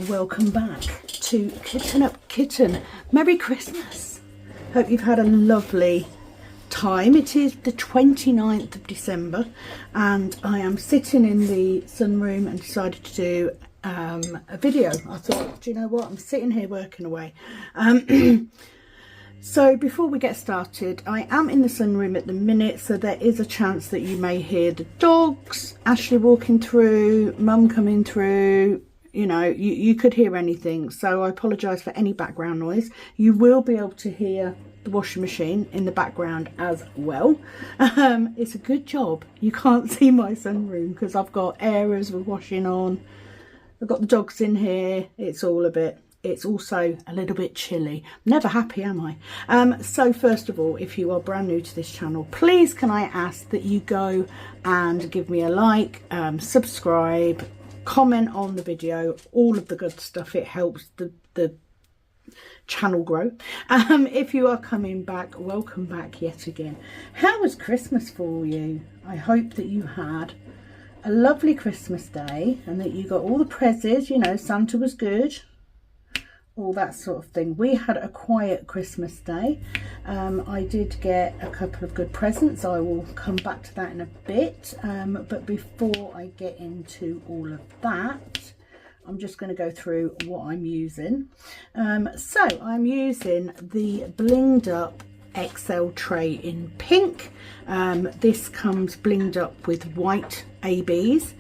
welcome back to Kitten Up Kitten. Merry Christmas. Hope you've had a lovely time. It is the 29th of December and I am sitting in the sunroom and decided to do a video. I thought, do you know what, I'm sitting here working away. So before we get started, I am in the sunroom at the minute, so there is a chance that you may hear the dogs, Ashley walking through, Mum coming through, you know, you could hear anything. So I apologise for any background noise. You will be able to hear the washing machine in the background as well. It's a good job you can't see my sunroom because I've got areas with washing on. I've got the dogs in here. It's also a little bit chilly. Never happy, am I? So first of all, if you are brand new to this channel, please can I ask that you go and give me a like, subscribe, comment on the video, all of the good stuff. It helps the channel grow. If you are coming back, welcome back yet again. How was Christmas for you? I hope that you had a lovely Christmas day and that you got all the presents, you know, Santa was good, all that sort of thing. We had a quiet Christmas day. I did get a couple of good presents. I will come back to that in a bit, but before I get into all of that, I'm just going to go through what I'm using. So I'm using the Blinged Up XL tray in pink. This comes blinged up with white ABs.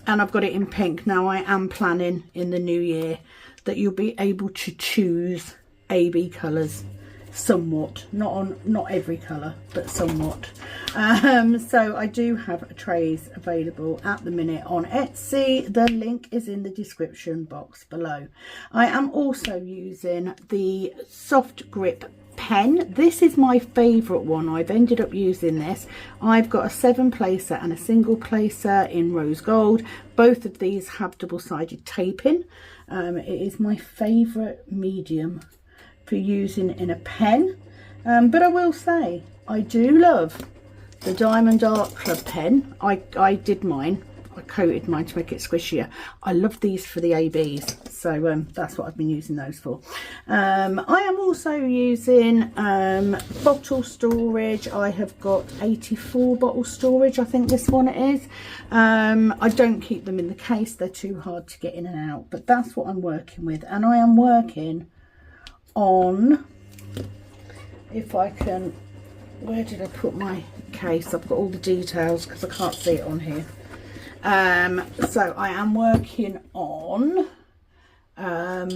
And I've got it in pink. Now I am planning in the new year that you'll be able to choose AB colours somewhat, not every colour, but somewhat. So I do have trays available at the minute on Etsy. The link is in the description box below. I am also using the soft grip pen. This is my favourite one. I've ended up using this. I've got a 7 placer and a single placer in rose gold. Both of these have double-sided taping. It is my favourite medium for using in a pen, but I will say I do love the Diamond Art Club pen. I did mine. I coated mine to make it squishier. I love these for the ABs, so that's what I've been using those for. I am also using bottle storage. I have got 84 bottle storage, I think this one it is. I don't keep them in the case, they're too hard to get in and out, but that's what I'm working with. And I am working on, if I can, where did I put my case? I've got all the details because I can't see it on here. So I am working on I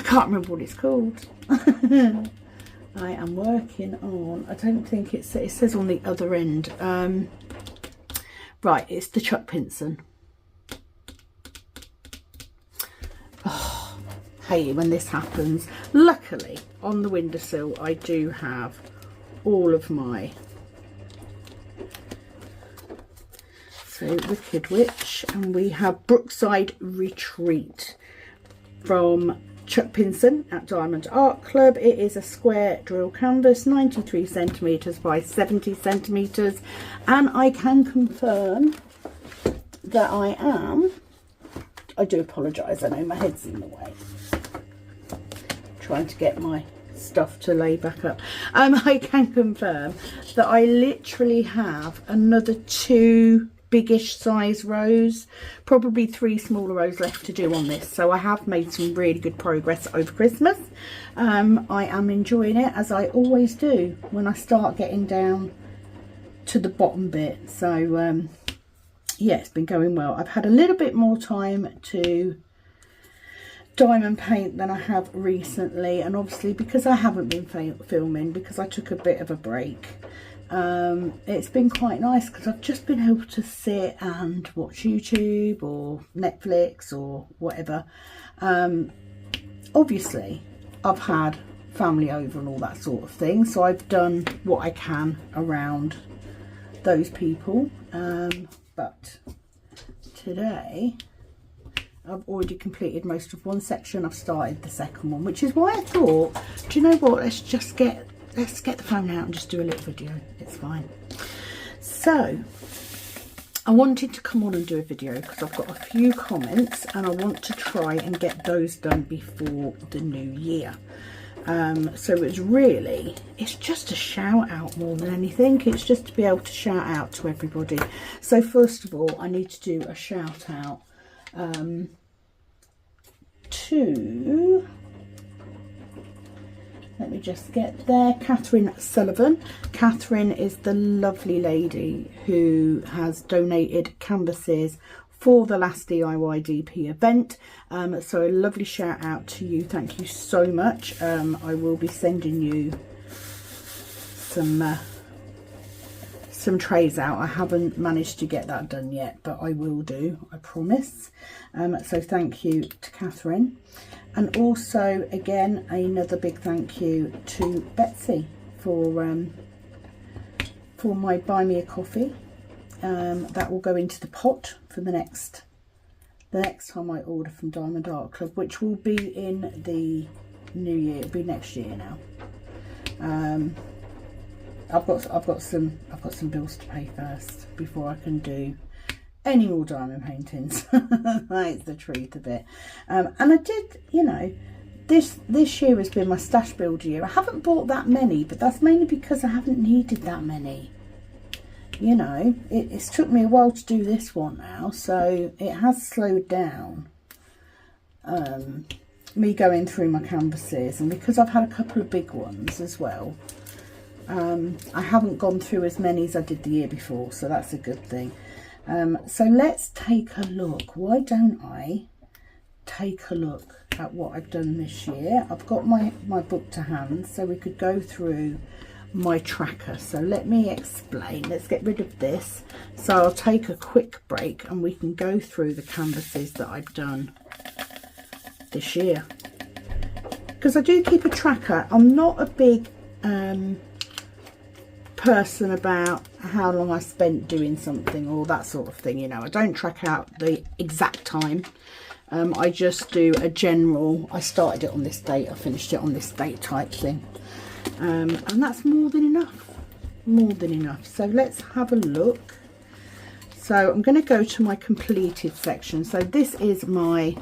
can't remember what it's called. I am working on, I don't think it says on the other end. Right, it's the Chuck Pinson. Oh, hate it when this happens. Luckily on the windowsill I do have all of my, so Wicked Witch, and we have Brookside Retreat from Chuck Pinson at Diamond Art Club. It is a square drill canvas, 93 centimetres by 70 centimetres, and I can confirm that I do apologise, I know my head's in the way, trying to get my stuff to lay back up. I can confirm that I literally have another 2 biggish size rows, probably 3 smaller rows left to do on this. So I have made some really good progress over Christmas. I am enjoying it, as I always do when I start getting down to the bottom bit. So yeah, it's been going well. I've had a little bit more time to diamond paint than I have recently, and obviously because I haven't been filming, because I took a bit of a break, it's been quite nice because I've just been able to sit and watch YouTube or Netflix or whatever. Obviously I've had family over and all that sort of thing, so I've done what I can around those people, but today I've already completed most of one section. I've started the second one, which is why I thought, do you know what, let's get the phone out and just do a little video. It's fine. So I wanted to come on and do a video because I've got a few comments and I want to try and get those done before the new year. So it's just a shout out more than anything. It's just to be able to shout out to everybody. So first of all, I need to do a shout out to, let me just get there, Catherine Sullivan. Catherine is the lovely lady who has donated canvases for the last DIY DP event. So a lovely shout out to you. Thank you so much. I will be sending you some trays out. I haven't managed to get that done yet, but I will do, I promise. So thank you to Catherine. And also, again, another big thank you to Betsy for my Buy Me a Coffee. That will go into the pot for the next time I order from Diamond Art Club, which will be in the new year. It'll be next year now. I've got some bills to pay first before I can do any more diamond paintings. That's the truth of it. And I did, you know, this year has been my stash build year. I haven't bought that many, but that's mainly because I haven't needed that many. You know, it's took me a while to do this one now, so it has slowed down me going through my canvases, and because I've had a couple of big ones as well, I haven't gone through as many as I did the year before, so that's a good thing. So let's take a look. Why don't I take a look at what I've done this year? I've got my book to hand, so we could go through my tracker. So let me explain. Let's get rid of this. So I'll take a quick break and we can go through the canvases that I've done this year, because I do keep a tracker. I'm not a big person about how long I spent doing something or that sort of thing, you know. I don't track out the exact time. I just do a general, I started it on this date, I finished it on this date type thing. And that's more than enough. So let's have a look. So I'm going to go to my completed section. So this is my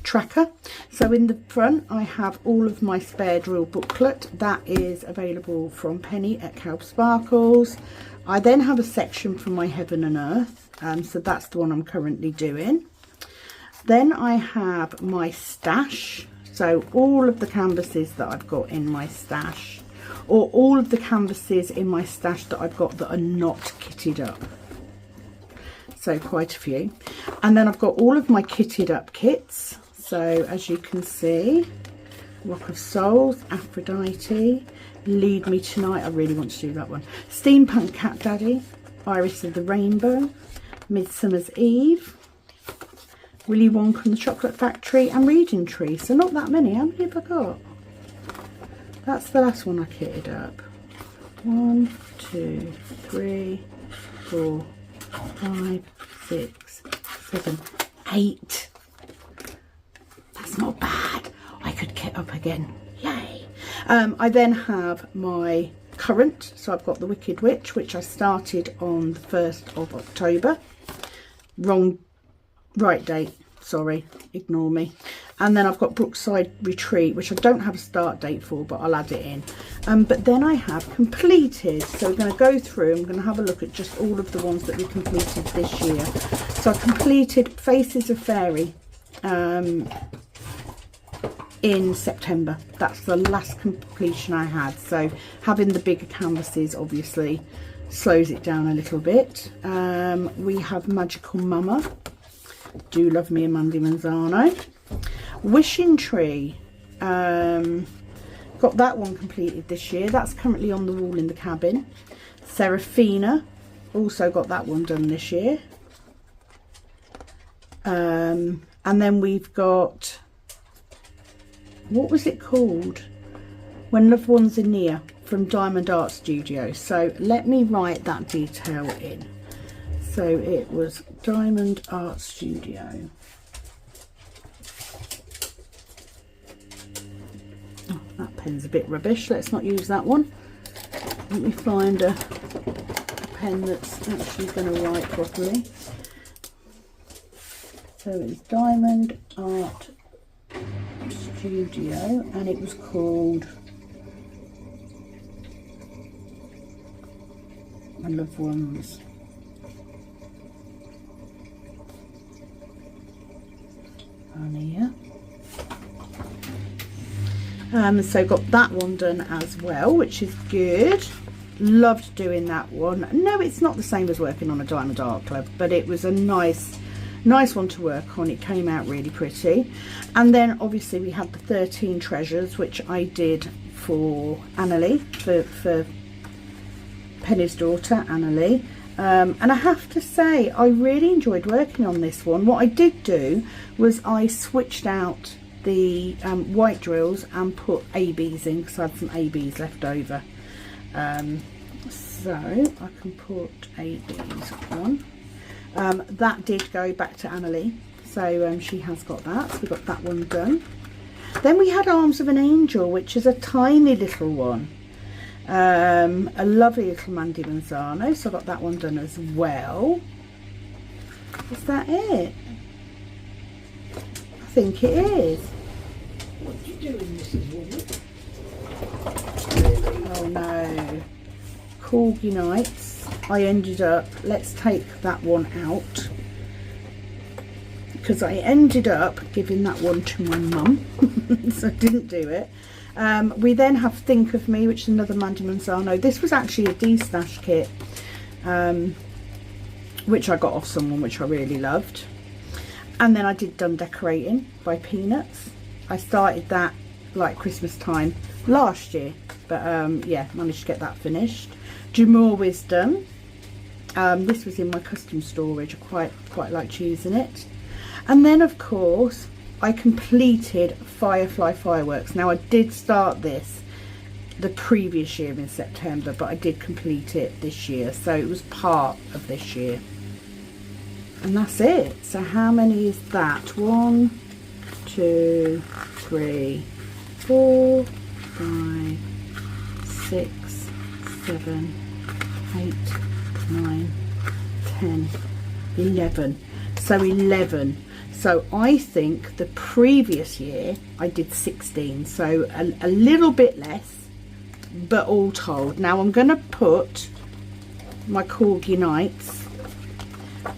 tracker. So in the front I have all of my spare drill booklet that is available from Penny at Kelp Sparkles. I then have a section from my Heaven and Earth, so that's the one I'm currently doing. Then I have my stash. So all of the canvases that I've got in my stash, or all of the canvases in my stash that I've got that are not kitted up. So quite a few. And then I've got all of my kitted up kits. So as you can see, Rock of Souls, Aphrodite, Lead Me Tonight, I really want to do that one. Steampunk Cat Daddy, Iris of the Rainbow, Midsummer's Eve, Willy Wonka and the Chocolate Factory, and Reading Tree. So not that many. How many have I got? That's the last one I kitted up. 1, 2, 3, 4, 5, 6, 7, 8. That's not bad. I could kit up again. Yay. I then have my current. So I've got the Wicked Witch, which I started on the 1st of October. Right date, sorry, ignore me. And then I've got Brookside Retreat, which I don't have a start date for, but I'll add it in. But then I have completed, so we're going to go through, I'm going to have a look at just all of the ones that we completed this year. So I completed Faces of Fairy in September. That's the last completion I had. So having the bigger canvases obviously slows it down a little bit. We have Magical Mama, Do Love Me, and Mandy Manzano. Wishing Tree, got that one completed this year. That's currently on the wall in the cabin. Seraphina, also got that one done this year. And then we've got, what was it called? When Loved Ones Are Near, from Diamond Art Studio. So let me write that detail in. So it was Diamond Art Studio. Oh, that pen's a bit rubbish. Let's not use that one. Let me find a pen that's actually going to write properly. So it's Diamond Art Studio, and it was called My Loved Ones. On here. So got that one done as well, which is good. Loved doing that one. No, it's not the same as working on a Diamond Art Club, but it was a nice one to work on. It came out really pretty. And then obviously we had the 13 treasures, which I did for Annalie, for Penny's daughter Annalie. And I have to say, I really enjoyed working on this one. What I did do was I switched out the white drills and put ABs in, because I had some ABs left over. So I can put ABs on. That did go back to Annalie, so she has got that. So we got that one done. Then we had Arms of an Angel, which is a tiny little one. A lovely little Mandy Manzano, so I got that one done as well. Is that it? I think it is. What are you doing, Mrs. Woman? Oh no. Corgi Nights. I ended up, let's take that one out, because I ended up giving that one to my mum, so I didn't do it. We then have Think of Me, which is another Mandy Manzano. This was actually a D-stash kit, which I got off someone, which I really loved. And then I did Done Decorating by Peanuts. I started that like Christmas time last year, but yeah, managed to get that finished. Do More Wisdom. This was in my custom storage. I quite liked using it. And then of course I completed Firefly Fireworks. Now I did start this the previous year in September, but I did complete it this year, so it was part of this year. And that's it. So how many is that? 1, 2, 3, 4, 5, 6, 7, 8, 9, 10, 11. So 11. So I think the previous year I did 16, so a little bit less, but all told. Now I'm going to put my Corgi Nights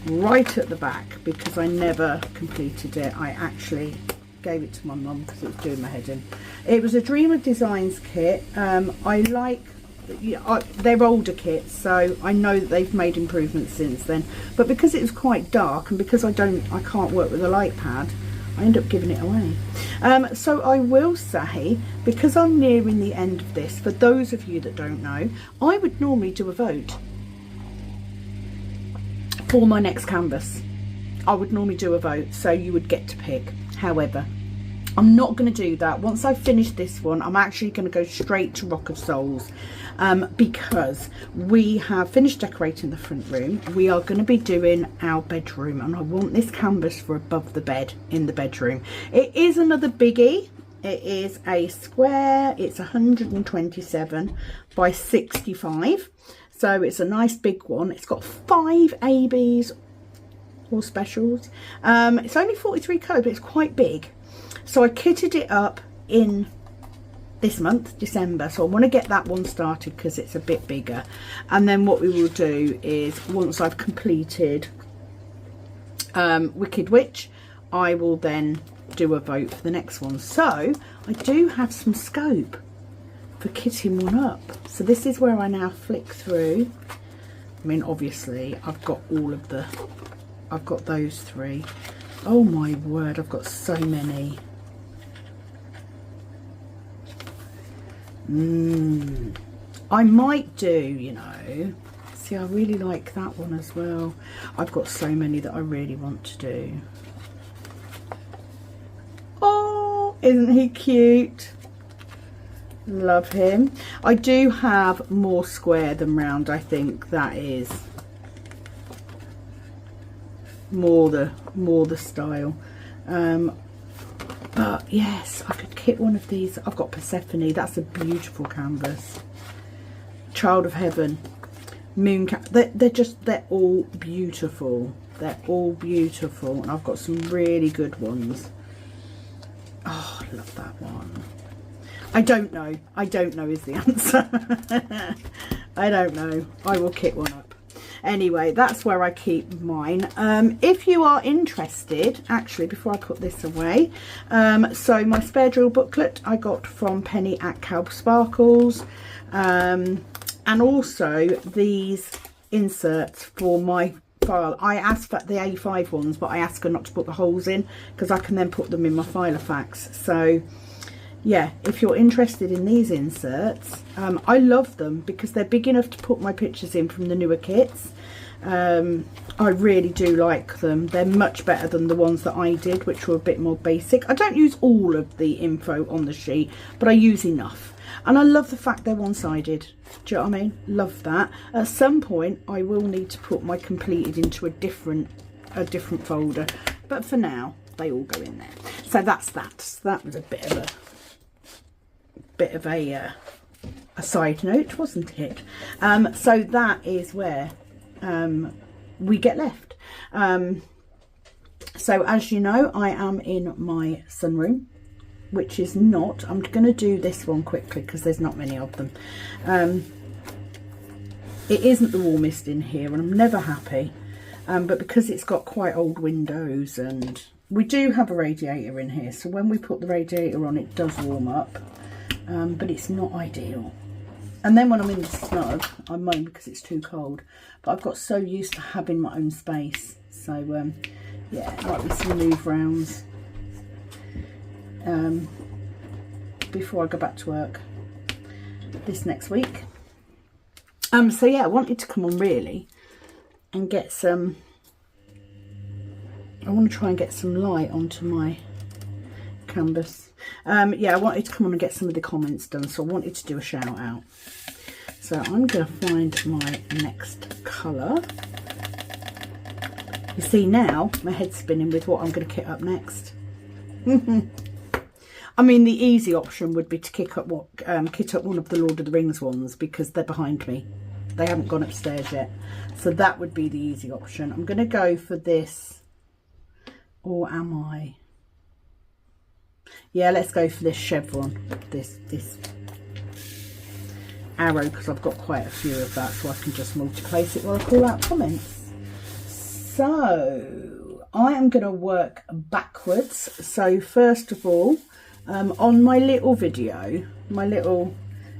right at the back, because I never completed it. I actually gave it to my mum because it was doing my head in. It was a Dream of Designs kit. I like, they're older kits, so I know that they've made improvements since then, but because it was quite dark and because I can't work with a light pad, I end up giving it away. So I will say, because I'm nearing the end of this, for those of you that don't know, I would normally do a vote for my next canvas. I would normally do a vote, so you would get to pick. However, I'm not going to do that. Once I've finished this one, I'm actually going to go straight to Rock of Souls, because we have finished decorating the front room. We are going to be doing our bedroom, and I want this canvas for above the bed in the bedroom. It is another biggie. It is a square. It's 127 by 65, so it's a nice big one. It's got 5 ABs or specials. It's only 43 colour, but it's quite big. So I kitted it up in this month, December, so I want to get that one started because it's a bit bigger. And then what we will do is, once I've completed Wicked Witch, I will then do a vote for the next one. So I do have some scope for kitting one up. So this is where I now flick through. I mean, obviously I've got all of the, I've got those 3. Oh my word, I've got so many. I might do, you know, see, I really like that one as well. I've got so many that I really want to do. Oh, isn't he cute? Love him. I do have more square than round. I think that is more the style. But yes, I could kit one of these. I've got Persephone. That's a beautiful canvas. Child of Heaven. they're all beautiful. They're all beautiful, and I've got some really good ones. Oh, I love that one. I don't know is the answer. I don't know. I will kit one up. Anyway, that's where I keep mine. If you are interested, actually, before I put this away, so my spare drill booklet I got from Penny at Calb Sparkles, and also these inserts for my file. I asked for the A5 ones, but I asked her not to put the holes in because I can then put them in my Filofax. So yeah, if you're interested in these inserts, I love them because they're big enough to put my pictures in from the newer kits. I really do like them. They're much better than the ones that I did, which were a bit more basic. I don't use all of the info on the sheet, but I use enough. And I love the fact they're one-sided. Do you know what I mean? Love that. At some point, I will need to put my completed into a different folder. But for now, they all go in there. So that's that. So that was a bit of a side note, wasn't it? So that is where we get left. So as you know, I am in my sunroom, which is not, I'm going to do this one quickly because there's not many of them. It isn't the warmest in here, and I'm never happy, but because it's got quite old windows, and we do have a radiator in here, so when we put the radiator on it does warm up, but it's not ideal. And then when I'm in the snug, I moan because it's too cold, but I've got so used to having my own space. So yeah, it might be some move rounds before I go back to work this next week. So yeah, I wanted to come on really and get some, I want to try and get some light onto my canvas. Yeah, I wanted to come on and get some of the comments done, so I wanted to do a shout out. So I'm going to find my next colour. You see now, my head's spinning with what I'm going to kit up next. I mean, the easy option would be to kit up one of the Lord of the Rings ones, because they're behind me. They haven't gone upstairs yet. So that would be the easy option. I'm going to go for this. Or am I? Yeah, let's go for this chevron. This arrow, because I've got quite a few of that, so I can just multi-place it while I call out comments. So I am going to work backwards. So first of all, on my little video, my little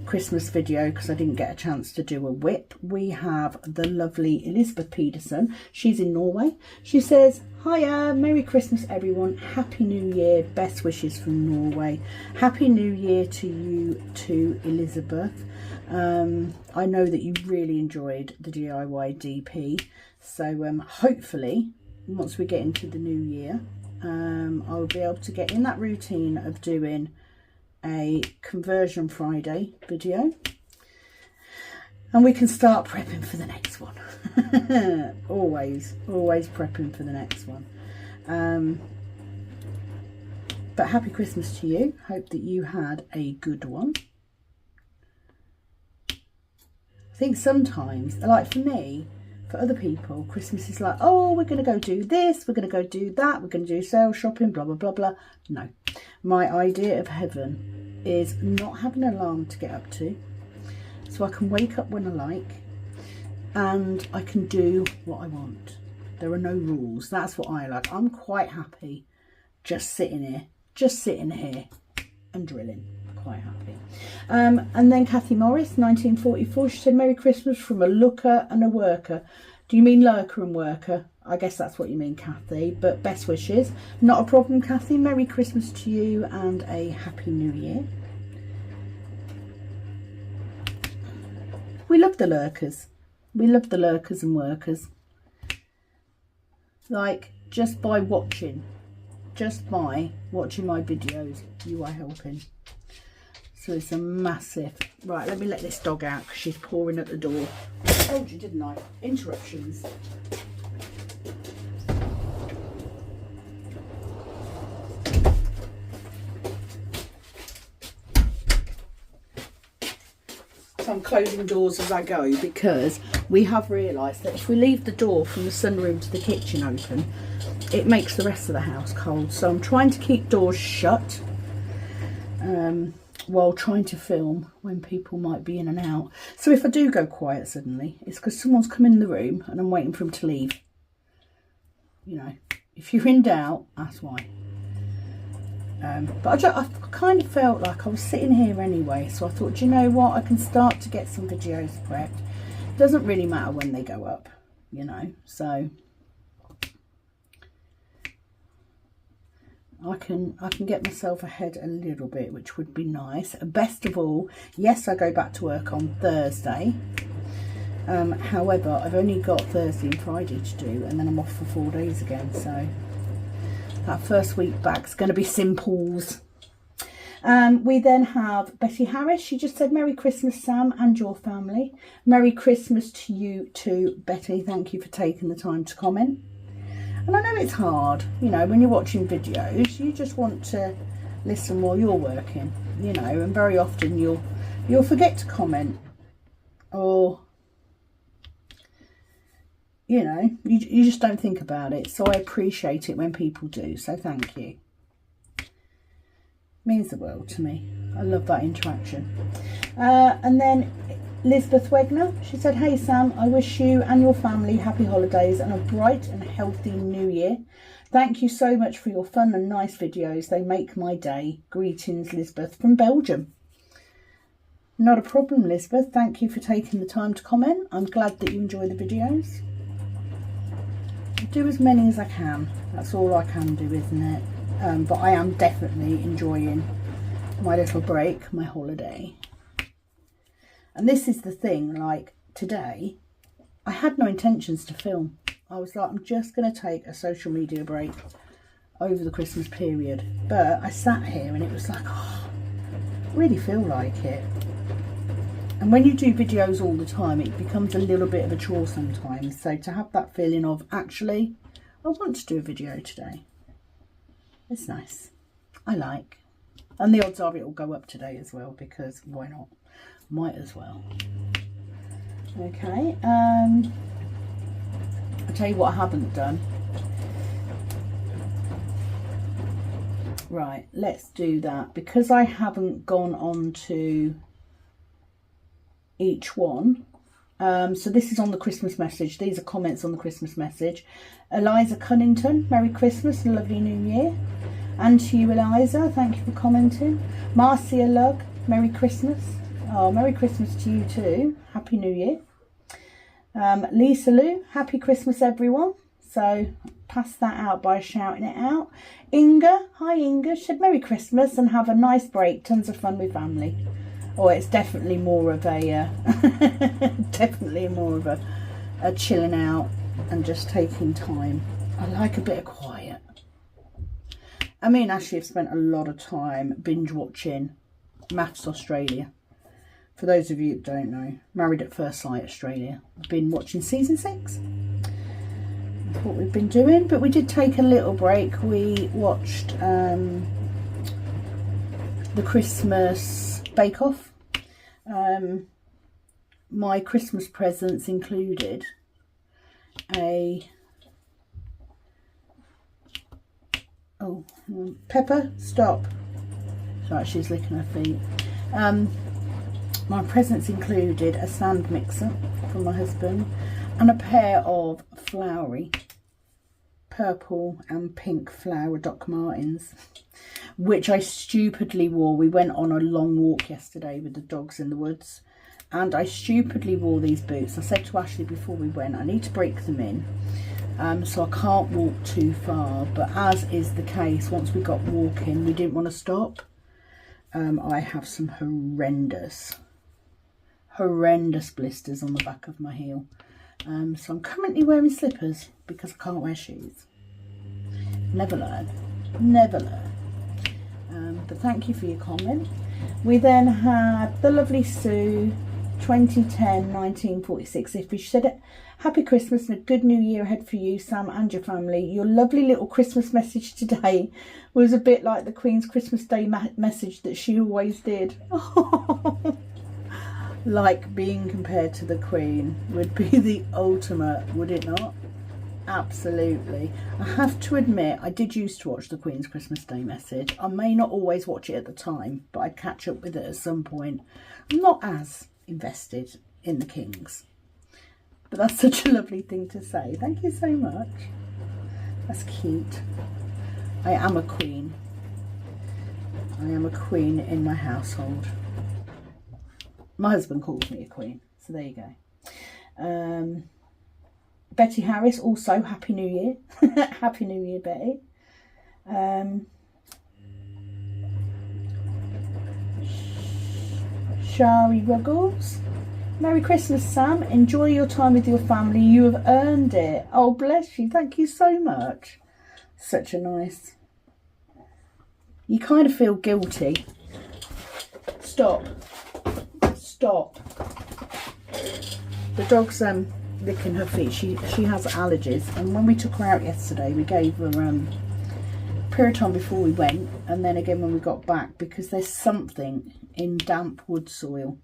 Christmas video, because I didn't get a chance to do a whip, we have the lovely Elizabeth Peterson. She's in Norway. She says, hiya, Merry Christmas everyone, Happy New Year, best wishes from Norway. Happy New Year to you too, Elizabeth. I know that you really enjoyed the DIY DP, so hopefully once we get into the new year, I'll be able to get in that routine of doing a Conversion Friday video, and we can start prepping for the next one. always prepping for the next one. But happy Christmas to you. Hope that you had a good one. I think sometimes, like for me, for other people, Christmas is like, oh, we're going to go do this, we're going to go do that, we're going to do sale shopping, blah, blah, blah, blah. No. My idea of heaven is not having an alarm to get up to, so I can wake up when I like, and I can do what I want. There are no rules. That's what I like. I'm quite happy just sitting here and drilling. Quite happy. And then Kathy Morris, 1944, she said, Merry Christmas from a looker and a worker. Do you mean lurker and worker? I guess that's what you mean, Kathy, but best wishes. Not a problem, Kathy. Merry Christmas to you and a Happy New Year. We love the lurkers. We love the lurkers and workers. Like, just by watching my videos, you are helping. So it's a massive... Right, let me let this dog out because she's pawing at the door. I told you, didn't I? Interruptions. So I'm I'm closing doors as I go, because we have realised that if we leave the door from the sunroom to the kitchen open, it makes the rest of the house cold. So I'm trying to keep doors shut while trying to film when people might be in and out. So if I do go quiet suddenly, it's because someone's come in the room and I'm waiting for them to leave. You know, if you're in doubt, that's why. But I kind of felt like I was sitting here anyway, so I thought, do you know what, I can start to get some videos prepped. Doesn't really matter when they go up, you know, so I can get myself ahead a little bit, which would be nice. Best of all, yes, I go back to work on Thursday. However, I've only got Thursday and Friday to do, and then I'm off for 4 days again. So that first week back's going to be simples. We then have Betty Harris. She just said, Merry Christmas, Sam, and your family. Merry Christmas to you too, Betty. Thank you for taking the time to comment. And I know it's hard, you know, when you're watching videos, you just want to listen while you're working, you know, and very often you'll forget to comment, or, you know, you just don't think about it. So I appreciate it when people do, so thank you. Means the world to me. I love that interaction. And then Lisbeth Wegner, she said, hey Sam, I wish you and your family happy holidays and a bright and healthy new year. Thank you so much for your fun and nice videos. They make my day. Greetings, Lisbeth from Belgium. Not a problem, Lisbeth. Thank you for taking the time to comment. I'm glad that you enjoy the videos. I do as many as I can. That's all I can do, isn't it? But I am definitely enjoying my little break, my holiday. And this is the thing, like today, I had no intentions to film. I was like, I'm just going to take a social media break over the Christmas period. But I sat here and it was like, oh, I really feel like it. And when you do videos all the time, it becomes a little bit of a chore sometimes. So to have that feeling of, actually, I want to do a video today. It's nice. I like. And the odds are it will go up today as well, because why not? Might as well. Okay, I'll tell you what I haven't done. Right, let's do that. Because I haven't gone on to each one. So this is on the Christmas message. These are comments on the Christmas message. Eliza Cunnington, Merry Christmas and lovely New Year. And to you, Eliza, thank you for commenting. Marcia Lug, Merry Christmas. Oh, Merry Christmas to you too. Happy New Year. Lisa Lou, Happy Christmas everyone. So pass that out by shouting it out. Inga, hi Inga, said Merry Christmas and have a nice break. Tons of fun with family. Oh, it's definitely more of a a chilling out and just taking time. I like a bit of quiet. I mean, actually, I've spent a lot of time binge watching Maths Australia. For those of you that don't know, Married at First Sight Australia. I've been watching season 6. That's what we've been doing. But we did take a little break. We watched the Christmas Bake Off. My Christmas presents included a... Oh, Pepper, stop. Sorry, she's licking her feet. My presents included a sand mixer from my husband and a pair of flowery purple and pink flower Doc Martens, which I stupidly wore. We went on a long walk yesterday with the dogs in the woods and I stupidly wore these boots. I said to Ashley before we went, I need to break them in. So I can't walk too far, but as is the case, once we got walking, we didn't want to stop. I have some horrendous blisters on the back of my heel. So I'm currently wearing slippers because I can't wear shoes. Never learn. But thank you for your comment. We then had the lovely Sue, 2010-1946. If you said it, Happy Christmas and a good new year ahead for you, Sam, and your family. Your lovely little Christmas message today was a bit like the Queen's Christmas Day message that she always did. Like being compared to the Queen would be the ultimate, would it not? Absolutely. I have to admit, I did used to watch the Queen's Christmas Day message. I may not always watch it at the time, but I'd catch up with it at some point. I'm not as invested in the King's, but that's such a lovely thing to say. Thank you so much. That's cute. I am a queen. I am a queen in my household. My husband calls me a queen, so there you go. Betty Harris, also Happy New Year. Happy New Year, Betty. Shari Ruggles. Merry Christmas, Sam. Enjoy your time with your family. You have earned it. Oh, bless you. Thank you so much. Such a nice... You kind of feel guilty. Stop. Stop. The dog's licking her feet. She has allergies, and when we took her out yesterday, we gave her period time before we went, and then again when we got back, because there's something in damp wood soil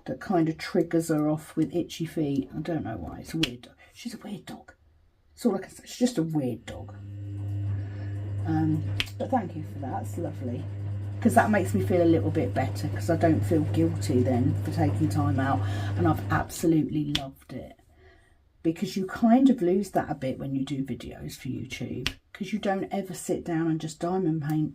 that kind of triggers her off with itchy feet. I don't know why. It's a weird dog. She's a weird dog. It's all I can say. She's just a weird dog. But thank you for that. It's lovely, because that makes me feel a little bit better, because I don't feel guilty then for taking time out. And I've absolutely loved it, because you kind of lose that a bit when you do videos for YouTube, because you don't ever sit down and just diamond paint.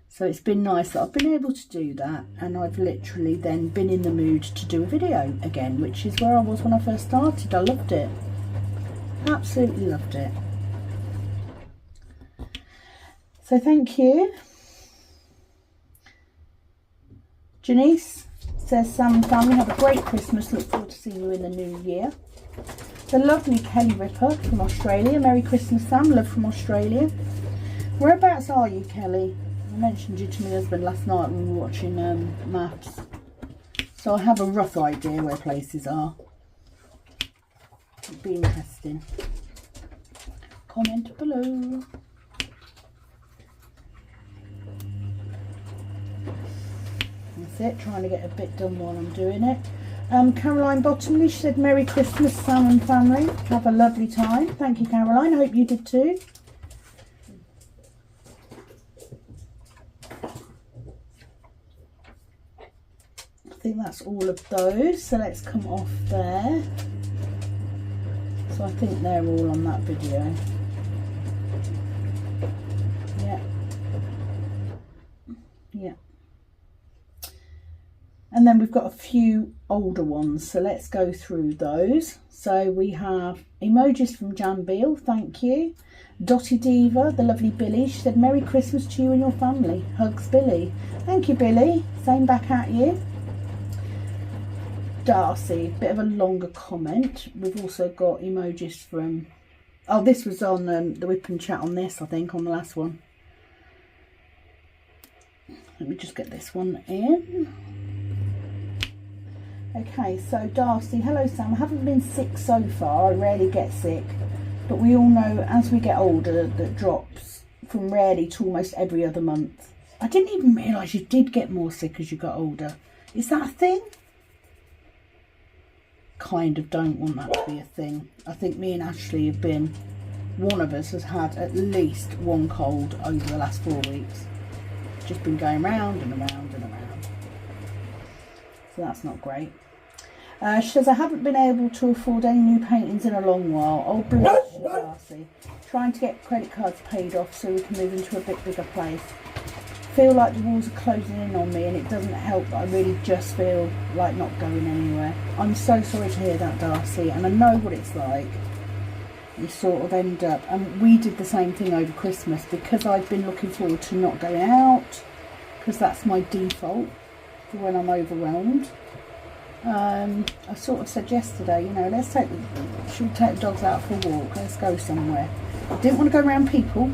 So it's been nice that I've been able to do that, and I've literally then been in the mood to do a video again, which is where I was when I first started. I loved it. Absolutely loved it. So thank you. Janice says, Sam and family, have a great Christmas. Look forward to seeing you in the new year. The lovely Kelly Ripper from Australia. Merry Christmas, Sam. Love from Australia. Whereabouts are you, Kelly? I mentioned you to my husband last night when we were watching maths. So I have a rough idea where places are. It'd be interesting. Comment below. That's it, trying to get a bit done while I'm doing it. Caroline Bottomley, she said, Merry Christmas, Sam and family. Have a lovely time. Thank you, Caroline. I hope you did too. I think that's all of those. So let's come off there. So I think they're all on that video. Yeah. Yeah. And then we've got a few older ones, so let's go through those. So we have emojis from Jan Beale, thank you. Dotty Diva, the lovely Billy, she said, Merry Christmas to you and your family. Hugs, Billy. Thank you, Billy. Same back at you. Darcy, bit of a longer comment. We've also got emojis from... Oh, this was on the Whip and Chat on this, I think, on the last one. Let me just get this one in. Okay, so Darcy, hello Sam, I haven't been sick so far, I rarely get sick, but we all know as we get older that drops from rarely to almost every other month. I didn't even realise you did get more sick as you got older. Is that a thing? Kind of don't want that to be a thing. I think me and Ashley have been, one of us has had at least one cold over the last 4 weeks. Just been going round and around and around. So that's not great. She says, I haven't been able to afford any new paintings in a long while. Oh, bless you, Darcy. Trying to get credit cards paid off so we can move into a bit bigger place. Feel like the walls are closing in on me, and it doesn't help that I really just feel like not going anywhere. I'm so sorry to hear that, Darcy, and I know what it's like. You sort of end up, and we did the same thing over Christmas, because I've been looking forward to not going out, because that's my default for when I'm overwhelmed. I sort of said yesterday, you know, should we take the dogs out for a walk, let's go somewhere. I didn't want to go around people,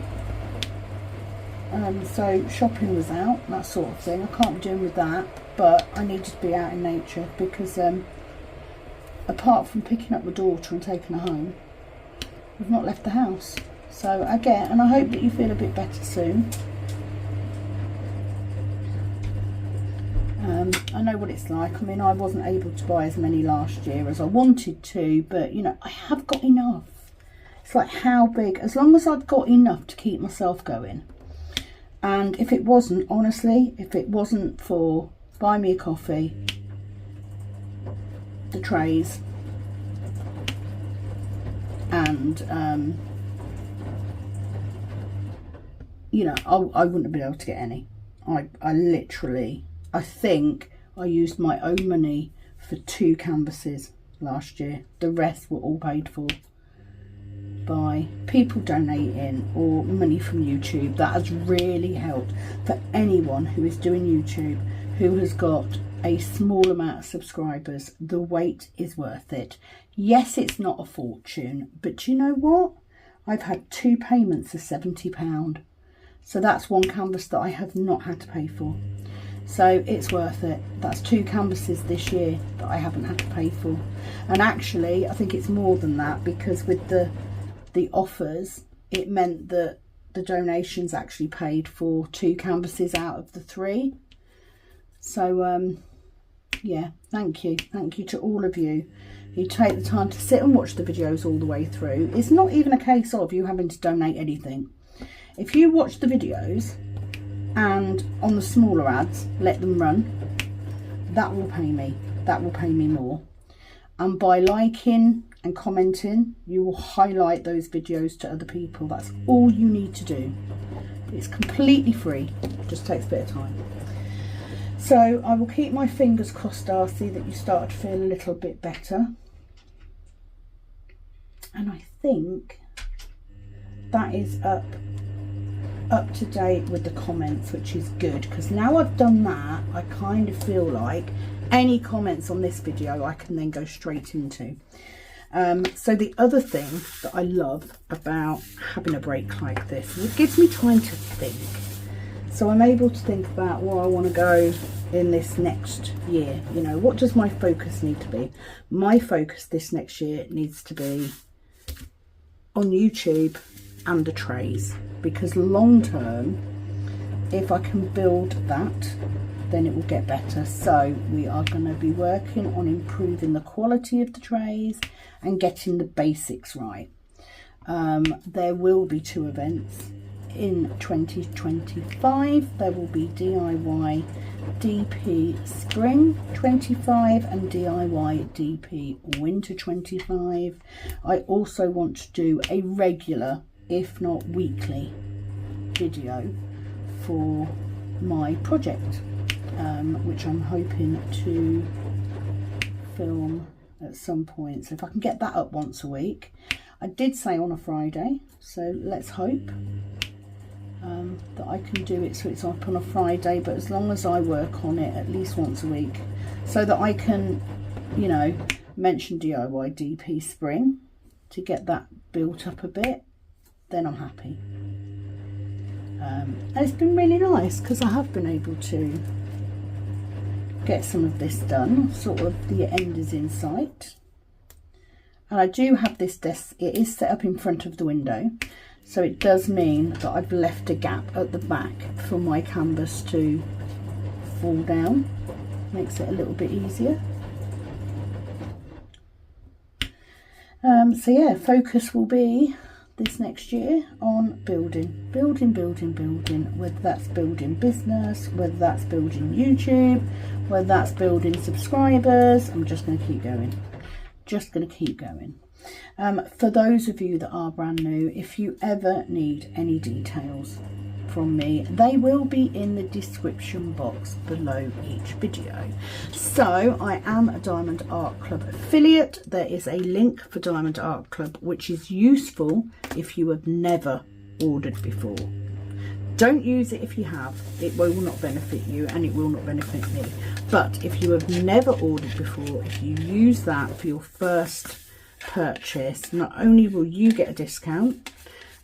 so shopping was out, that sort of thing. I can't be doing with that, but I needed to be out in nature, because apart from picking up my daughter and taking her home, we've not left the house. So again, and I hope that you feel a bit better soon. I know what it's like. I mean, I wasn't able to buy as many last year as I wanted to, but you know, I have got enough. It's like, how big, as long as I've got enough to keep myself going. And if it wasn't, honestly, if it wasn't for buy me a coffee, the trays, and you know, I wouldn't have been able to get any. I literally, I think I used my own money for 2 canvases last year. The rest were all paid for by people donating or money from YouTube. That has really helped for anyone who is doing YouTube, who has got a small amount of subscribers. The wait is worth it. Yes, it's not a fortune, but you know what? I've had 2 payments of £70. So that's 1 canvas that I have not had to pay for. So it's worth it. That's 2 canvases this year that I haven't had to pay for. And actually, I think it's more than that, because with the offers, it meant that the donations actually paid for 2 canvases out of the 3. So yeah, thank you to all of you who take the time to sit and watch the videos all the way through. It's not even a case of you having to donate anything. If you watch the videos and on the smaller ads, let them run, that will pay me. That will pay me more. And by liking and commenting, you will highlight those videos to other people. That's all you need to do. It's completely free, just takes a bit of time. So I will keep my fingers crossed, Darcy, that you start to feel a little bit better. And I think that is up to date with the comments, which is good, because now I've done that, I kind of feel like any comments on this video I can then go straight into. So the other thing that I love about having a break like this, it gives me time to think. So I'm able to think about where I want to go in this next year. You know, what does my focus need to be? My focus this next year needs to be on YouTube and the trays, because long term, if I can build that, then it will get better. So we are going to be working on improving the quality of the trays and getting the basics right. There will be 2 events in 2025. There will be DIY DP Spring 25 and DIY DP Winter 25. I also want to do a regular, if not weekly, video for my project, which I'm hoping to film at some point. So if I can get that up once a week. I did say on a Friday, so let's hope that I can do it so it's up on a Friday, but as long as I work on it at least once a week, so that I can, you know, mention DIY DP Spring to get that built up a bit, then I'm happy. And it's been really nice because I have been able to get some of this done. Sort of the end is in sight. And I do have this desk, it is set up in front of the window, so it does mean that I've left a gap at the back for my canvas to fall down. Makes it a little bit easier. So yeah, focus will be this next year on building, whether that's building business, whether that's building YouTube, whether that's building subscribers. I'm just going to keep going. For those of you that are brand new, if you ever need any details from me, they will be in the description box below each video. So I am a Diamond Art Club affiliate. There is a link for Diamond Art Club, which is useful if you have never ordered before. Don't use it if you have. It will not benefit you and it will not benefit me. But if you have never ordered before, if you use that for your first purchase, not only will you get a discount,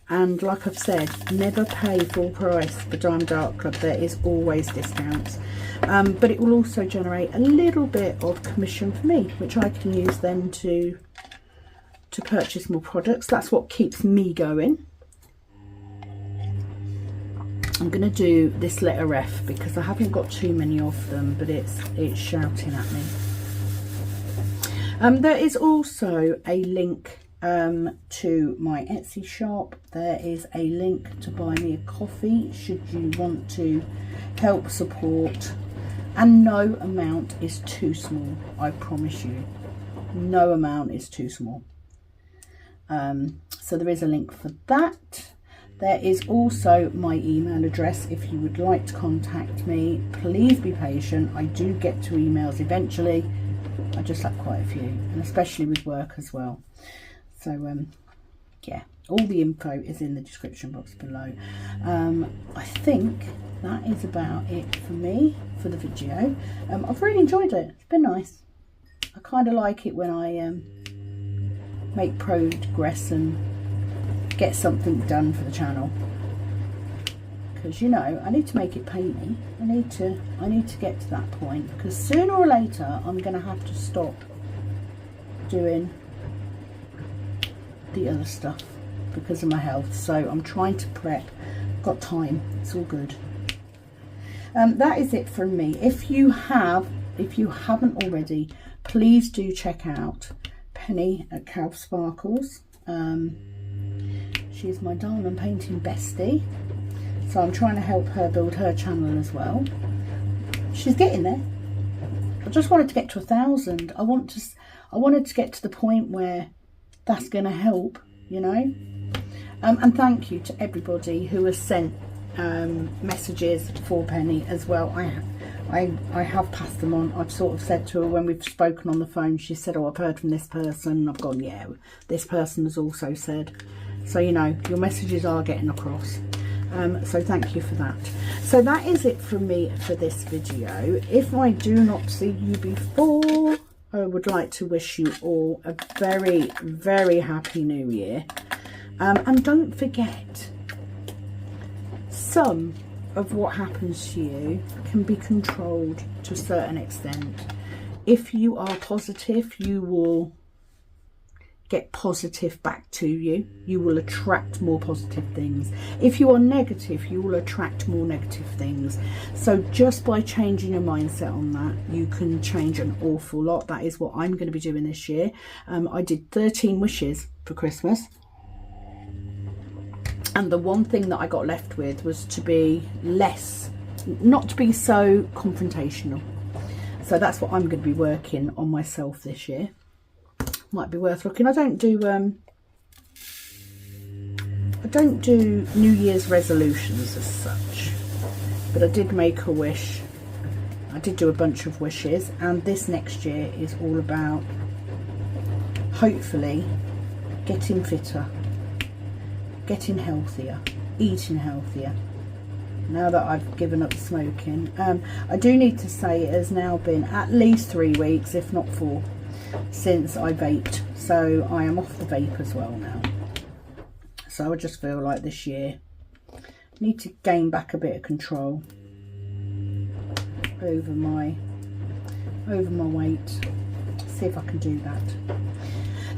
and like I've said, never pay full price for Diamond Art Club. There is always discounts, but it will also generate a little bit of commission for me, which I can use then to purchase more products. That's what keeps me going. I'm going to do this letter F because I haven't got too many of them, but it's shouting at me. There is also a link to my Etsy shop. There is a link to buy me a coffee should you want to help support, and no amount is too small. I promise you, no amount is too small. So there is a link for that. There is also my email address if you would like to contact me. Please be patient. I do get to emails eventually. I just have quite a few, and especially with work as well. So yeah, all the info is in the description box below. I think that is about it for me for the video. I've really enjoyed it. It's been nice. I kind of like it when I make progress and get something done for the channel, because, you know, I need to make it pay me. I need to get to that point, because sooner or later I'm going to have to stop doing the other stuff because of my health. So I'm trying to prep. Got time. It's all good. That is it from me. If you haven't already, please do check out Penny at Calf Sparkles. She's my diamond painting bestie, so I'm trying to help her build her channel as well. She's getting there. I just wanted to get to 1,000. I wanted to get to the point where that's going to help, you know. And thank you to everybody who has sent messages for Penny as well. I have passed them on. I've sort of said to her when we've spoken on the phone, she said, oh, I've heard from this person. I've gone, yeah, this person has also said. So, you know, your messages are getting across. So thank you for that. So that is it from me for this video. If I do not see you before, I would like to wish you all a very, very happy new year. And don't forget, some of what happens to you can be controlled to a certain extent. If you are positive, you will get positive back to you. You will attract more positive things. If you are negative, you will attract more negative things. So just by changing your mindset on that, you can change an awful lot. That is what I'm going to be doing this year. I did 13 wishes for Christmas. And the one thing that I got left with was to be not to be so confrontational. So that's what I'm going to be working on myself this year. Might be worth looking. I don't do New Year's resolutions as such, but I did make a wish. I did do a bunch of wishes, and this next year is all about hopefully getting fitter, getting healthier, eating healthier. Now that I've given up smoking, I do need to say it has now been at least 3 weeks, if not 4, since I vaped. So I am off the vape as well now. So I just feel like this year I need to gain back a bit of control over my weight. See if I can do that.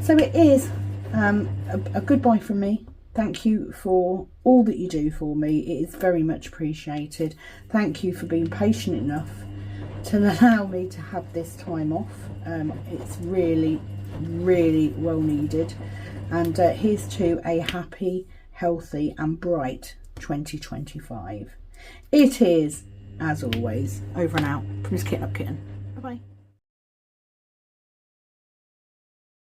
So it is a goodbye from me. Thank you for all that you do for me. It is very much appreciated. Thank you for being patient enough to allow me to have this time off. It's really, really well needed. And here's to a happy, healthy and bright 2025. It is, as always, over and out from Miss Kitten Up Kitten. Bye bye.